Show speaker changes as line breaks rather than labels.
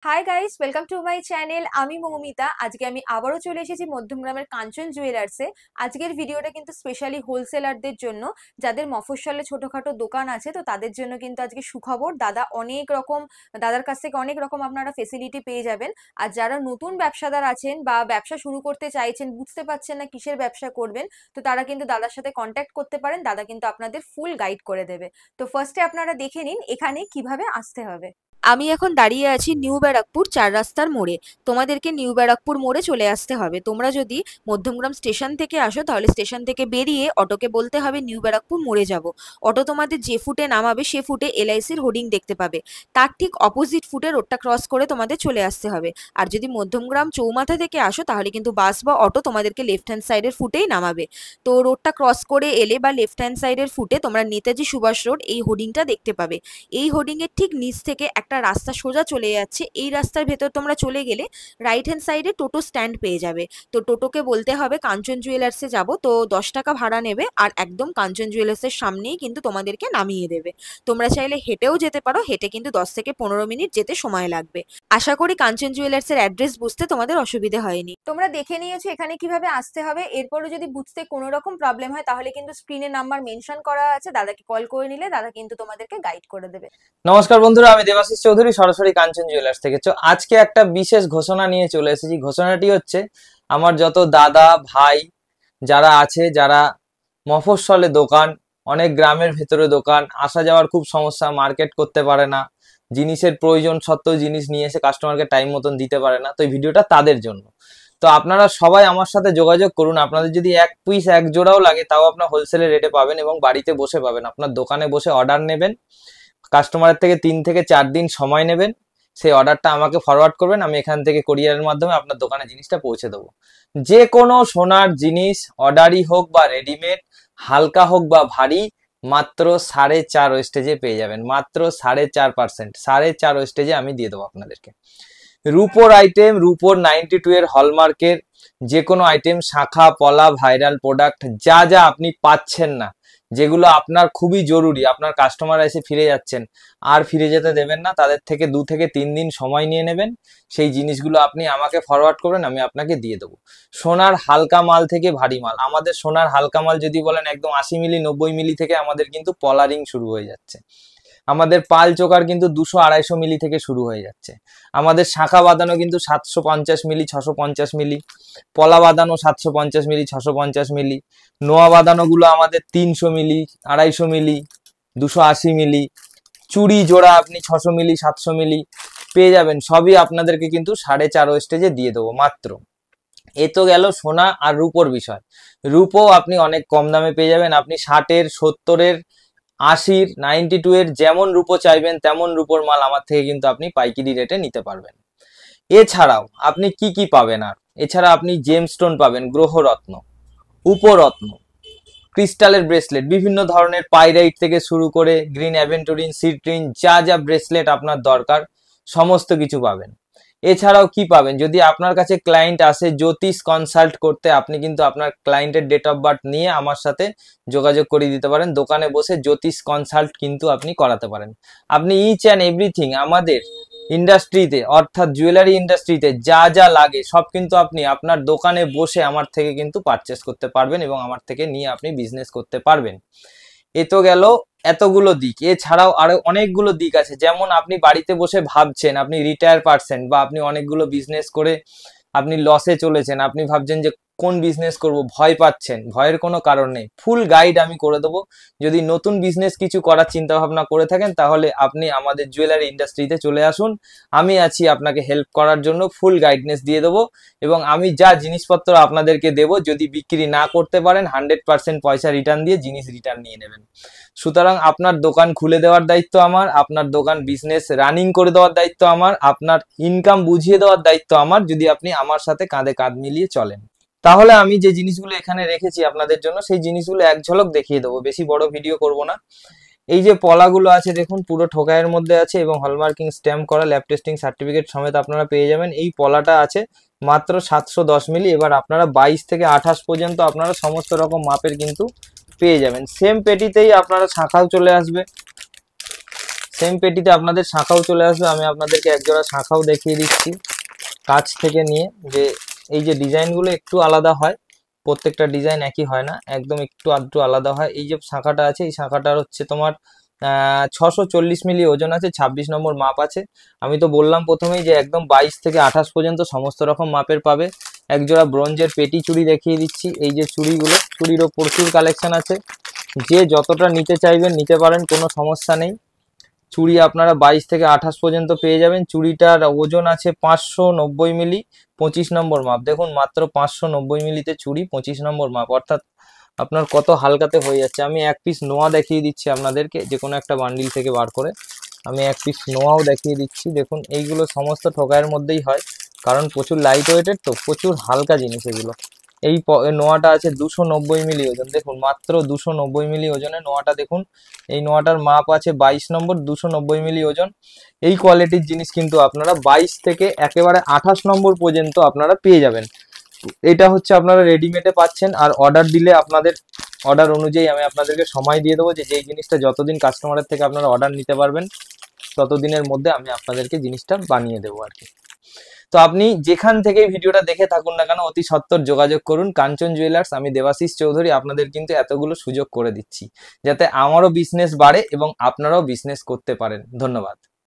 Hi guys, welcome to my channel. আমি মৌমিতা। আজকে আমি আবারও চলে এসেছি মধ্যমগ্রামের কাঞ্চন জুয়েলার্সে। আজকের ভিডিওটা কিন্তু স্পেশালি হোলসেলারদের জন্য, যাদের মফস্বলে ছোটখাটো দোকান আছে, তো তাদের জন্য কিন্তু আজকে সুখবর। দাদার কাছ থেকে অনেক রকম আপনারা ফেসিলিটি পেয়ে যাবেন। আর যারা নতুন ব্যবসাদার আছেন বা ব্যবসা শুরু করতে চাইছেন, বুঝতে পারছেন না কিসের ব্যবসা করবেন, তো তারা কিন্তু দাদার সাথে কন্ট্যাক্ট করতে পারেন। দাদা কিন্তু আপনাদের ফুল গাইড করে দেবে। তো ফার্স্টে আপনারা দেখে নিন এখানে কিভাবে আসতে হবে। আমি এখন দাঁড়িয়ে আছি নিউ ব্যারাকপুর ৪ রাস্তার মোড়ে। তোমাদেরকে নিউ ব্যারাকপুর মোড়ে চলে আসতে হবে। তোমরা যদি মধ্যমগ্রাম স্টেশন থেকে আসো, তাহলে স্টেশন থেকে বেরিয়ে অটোকে বলতে হবে নিউ ব্যারাকপুর মোড়ে যাব। অটো তোমাদের যে ফুটে নামাবে সে ফুটে এলআইসির হোর্ডিং দেখতে পাবে। তার ঠিক অপোজিট ফুটে রোডটা ক্রস করে তোমাদের চলে আসতে হবে। আর যদি মধ্যমগ্রাম চৌমাথা থেকে আসো, তাহলে কিন্তু বাস বা অটো তোমাদেরকে লেফট হ্যান্ড সাইডের ফুটেই নামাবে। তো রোডটা ক্রস করে এলে বা লেফট হ্যান্ড সাইডের ফুটে তোমরা নেতাজি সুভাষ রোড এই হোর্ডিংটা দেখতে পাবে। এই হোর্ডিং এর ঠিক নিচ থেকে একটা রাস্তা সোজা চলে যাচ্ছে। এই রাস্তার ভেতর তোমরা চলে গেলে রাইট হ্যান্ড সাইডে টোটো স্ট্যান্ড পেয়ে যাবে। তো টোটোকে বলতে হবে কাঞ্চন জুয়েলার্সে যাব, তো 10 টাকা ভাড়া নেবে আর একদম কাঞ্চন জুয়েলার্সের সামনেই কিন্তু তোমাদেরকে নামিয়ে দেবে। তোমরা চাইলে হেঁটেও যেতে পারো, হেঁটে কিন্তু 10 থেকে 15 মিনিট যেতে সময় লাগবে। আশা করি কাঞ্চন জুয়েলার্সের অ্যাড্রেস বুঝতে তোমাদের অসুবিধে হয়নি। তোমরা দেখে নিয়েছো এখানে কিভাবে আসতে হবে। এরপরে যদি বুঝতে কোনো রকম প্রবলেম হয়, তাহলে কিন্তু স্ক্রিনে নাম্বার মেনশন করা আছে, দাদাকে কল করে নিলে দাদা কিন্তু তোমাদেরকে গাইড করে দেবে।
নমস্কার বন্ধুরা, আমি দেবাশিস চৌধুরী, সরাসরি কাঞ্চন জুয়েলার্স থেকে। আজকে একটা বিশেষ ঘোষণা নিয়ে চলে এসেছি। ঘোষণাটি হচ্ছে, আমার যত দাদা ভাই যারা আছে, যারা মফস্বলে দোকান, অনেক গ্রামের ভেতরে দোকান, আসা যাওয়ার খুব সমস্যা, মার্কেট করতে পারে না, জিনিসের প্রয়োজন সত্ত্বেও জিনিস নিয়ে এসে কাস্টমারকে টাইম মতন দিতে পারে না, তো এই ভিডিওটা তাদের জন্য। তো আপনারা সবাই আমার সাথে যোগাযোগ করুন। আপনাদের যদি এক পিস এক জোড়াও লাগে, তাও আপনার হোলসেলের রেটে পাবেন এবং বাড়িতে বসে পাবেন। আপনার দোকানে বসে অর্ডার নেবেন, কাস্টমারের থেকে 3 থেকে 4 দিন সময় নেবেন, সেই অর্ডারটা আমাকে ফরওয়ার্ড করবেন, আমি এখান থেকে কোরিয়ারের মাধ্যমে আপনার দোকানে জিনিসটা পৌঁছে দেবো। যে কোনো সোনার জিনিস, অর্ডারই হোক বা রেডিমেড, হালকা হোক বা ভারী, মাত্র 4.5 ওয়েস্টেজে পেয়ে যাবেন। মাত্র 4.5%, 4.5 ওয়েস্টেজে আমি দিয়ে দেবো আপনাদেরকে। রুপোর আইটেম, রুপোর 92 এর হলমার্কের যে কোনো আইটেম, শাখা পলা, ভাইরাল প্রোডাক্ট, যা যা আপনি পাচ্ছেন না, যেগুলো আপনার খুবই জরুরি, আপনার কাস্টমার এসে ফিরে যাচ্ছেন, আর ফিরে যেতে দেবেন না, তাদের থেকে 2 থেকে 3 দিন সময় নিয়ে নেবেন, সেই জিনিসগুলো আপনি আমাকে ফরওয়ার্ড করবেন, আমি আপনাকে দিয়ে দেবো। সোনার হালকা মাল থেকে ভারী মাল, আমাদের সোনার হালকা মাল যদি বলেন, একদম 80 মিলি 90 মিলি থেকে আমাদের কিন্তু পলারিং শুরু হয়ে যাচ্ছে। আমাদের পাল চোকার কিন্তু 200-250 মিলি থেকে শুরু হয়ে যাচ্ছে। আমাদের শাখা বাঁধানো কিন্তু 750 মিলি 650 মিলি, পলা বাঁধানো 750 মিলি 650 মিলি, নোয়া বাঁধানো গুলো আমাদের 300 মিলি 250 মিলি 280 মিলি, চুড়ি জোড়া আপনি 600 মিলি 700 মিলি পেয়ে যাবেন। সবই আপনাদেরকে কিন্তু 4.5 ওয়েস্টেজে দিয়ে দেবো মাত্র। এ তো গেল সোনা আর রূপোর বিষয়। রূপো আপনি অনেক কম দামে পেয়ে যাবেন। আপনি 60-এর 70-এর 80-র 92 এর যেমন রূপো চাইবেন তেমন রূপোর মাল আমার থেকে কিন্তু আপনি পাইকারি রেটে নিতে পারবেন। এছাড়াও আপনি কি কি পাবেন, আর এছাড়া আপনি জেমস্টোন পাবেন, গ্রহরত্ন, উপরত্ন, ক্রিস্টালের ব্রেসলেট, বিভিন্ন ধরনের পাইরাইট থেকে শুরু করে গ্রিন অ্যাভেন্টুরিন, সিট্রিন, যা যা ব্রেসলেট আপনার দরকার সমস্ত কিছু পাবেন। এছাড়াও কি পাবেন, যদি আপনার কাছে ক্লায়েন্ট আসে জ্যোতিষ কনসাল্ট করতে, আপনি কিন্তু আপনার ক্লায়েন্টের ডেট অফ বার্থ নিয়ে আমার সাথে যোগাযোগ করে দিতে পারেন। দোকানে বসে জ্যোতিষ কনসাল্ট কিন্তু আপনি করাতে পারেন। আপনি ইচ অ্যান্ড এভরিথিং আমাদের ইন্ডাস্ট্রিতে, অর্থাৎ জুয়েলারি ইন্ডাস্ট্রিতে যা যা লাগে সব কিন্তু আপনি আপনার দোকানে বসে আমার থেকে কিন্তু পারচেস করতে পারবেন এবং আমার থেকে নিয়ে আপনি বিজনেস করতে পারবেন। এ তো গেল এতগুলো দিক। এছাড়াও আরো অনেকগুলো দিক আছে, যেমন আপনি বাড়িতে বসে ভাবছেন, আপনি রিটায়ার পারসন বা আপনি অনেকগুলো বিজনেস করে আপনি লসে চলেছেন, আপনি ভাবছেন যে কোন বিজনেস করব, ভয় পাচ্ছেন, ভয়ের কোনো কারণ নেই, ফুল গাইড আমি করে দেবো। যদি নতুন বিজনেস কিছু করার চিন্তা ভাবনা করে থাকেন, তাহলে আপনি আমাদের জুয়েলারি ইন্ডাস্ট্রিতে চলে আসুন, আমি আছি আপনাকে হেল্প করার জন্য, ফুল গাইডনেস দিয়ে দেবো। এবং আমি যা জিনিসপত্র আপনাদেরকে দেবো, যদি বিক্রি না করতে পারেন 100% পয়সা রিটার্ন দিয়ে জিনিস রিটার্ন নিয়ে নেবেন। সুতরাং আপনার দোকান খুলে দেওয়ার দায়িত্ব আমার, আপনার দোকান বিজনেস রানিং করে দেওয়ার দায়িত্ব আমার, আপনার ইনকাম বুঝিয়ে দেওয়ার দায়িত্ব আমার, যদি আপনি আমার সাথে কাঁধে কাঁধ মিলিয়ে চলেন। তাহলে আমি যে জিনিসগুলো এখানে রেখেছি আপনাদের জন্য, সেই জিনিসগুলো এক ঝলক দেখিয়ে দেবো, বেশি বড় ভিডিও করব না। এই যে পলাগুলো আছে দেখুন, পুরো ঠোকাইয়ের মধ্যে আছে এবং হলমার্কিং স্ট্যাম্প করা, ল্যাব টেস্টিং সার্টিফিকেট সমেত আপনারা পেয়ে যাবেন। এই পলাটা আছে মাত্র 710 মিলি। এবার আপনারা 22 থেকে 28 পর্যন্ত আপনারা সমস্ত রকম মাপের কিন্তু পেয়ে যাবেন। সেম পেটিতেই আপনারা শাখাও চলে আসবে, সেম পেটিতে আপনাদের শাঁখাও চলে আসবে। আমি আপনাদেরকে একজোড়া শাঁখাও দেখিয়ে দিচ্ছি কাছ থেকে নিয়ে, যে এই যে ডিজাইনগুলো একটু আলাদা হয়, প্রত্যেকটা ডিজাইন একই হয় না, একদম একটু আধটু আলাদা হয়। এই যে শাঁখাটা আছে, এই শাঁখাটার হচ্ছে তোমার 640 মিলি ওজন আছে, 26 নম্বর মাপ আছে। আমি তো বললাম প্রথমেই যে একদম 22 থেকে 28 পর্যন্ত সমস্ত রকম মাপের পাবে। একজোড়া ব্রোঞ্জের পেটি চুড়ি দেখিয়ে দিচ্ছি। এই যে চুড়িগুলো, চুড়িরও প্রচুর কালেকশন আছে, যে যতটা নিতে চাইবেন নিতে পারেন, কোনো সমস্যা নেই। চুড়ি আপনারা 22 থেকে 28 পর্যন্ত পেয়ে যাবেন। চুড়িটার ওজন আছে 590 মিলি, 25 নম্বর মাপ। দেখুন মাত্র 590 মিলিতে চুড়ি, 25 নম্বর মাপ, অর্থাৎ আপনার কত হালকাতে হয়ে যাচ্ছে। আমি এক পিস নোয়া দেখিয়ে দিচ্ছি আপনাদেরকে, যে কোনো একটা বান্ডিল থেকে বার করে আমি এক পিস নোয়াও দেখিয়ে দিচ্ছি। দেখুন এইগুলো সমস্ত ঠোকাইয়ের মধ্যেই হয়, কারণ প্রচুর লাইট ওয়েটের, তো প্রচুর হালকা জিনিস এগুলো। এই নোয়াটা আছে 290 মিলি ওজন, দেখুন মাত্র 290 মিলি ওজনে নোয়াটা। দেখুন এই নোয়াটার মাপ আছে 22 নম্বর, 290 মিলি ওজন। এই কোয়ালিটির জিনিস কিন্তু আপনারা 22 থেকে একেবারে 28 নম্বর পর্যন্ত আপনারা পেয়ে যাবেন। এটা হচ্ছে আপনারা রেডিমেডে পাচ্ছেন, আর অর্ডার দিলে আপনাদের অর্ডার অনুযায়ী আমি আপনাদেরকে সময় দিয়ে দেবো, যে যেই জিনিসটা যতদিন কাস্টমারের থেকে আপনারা অর্ডার নিতে পারবেন ততদিনের মধ্যে আমি আপনাদেরকে জিনিসটা বানিয়ে দেবো আর কি। তো আপনি যেখান থেকে ভিডিওটা দেখে থাকুন না কেন, অতি সত্বর যোগাযোগ করুন কাঞ্চন জুয়েলার্স। আমি দেবাশিস চৌধুরী আপনাদের কিন্তু এতগুলো সুযোগ করে দিচ্ছি, যাতে আমারও বিজনেস বাড়ে এবং আপনারাও বিজনেস করতে পারেন। ধন্যবাদ।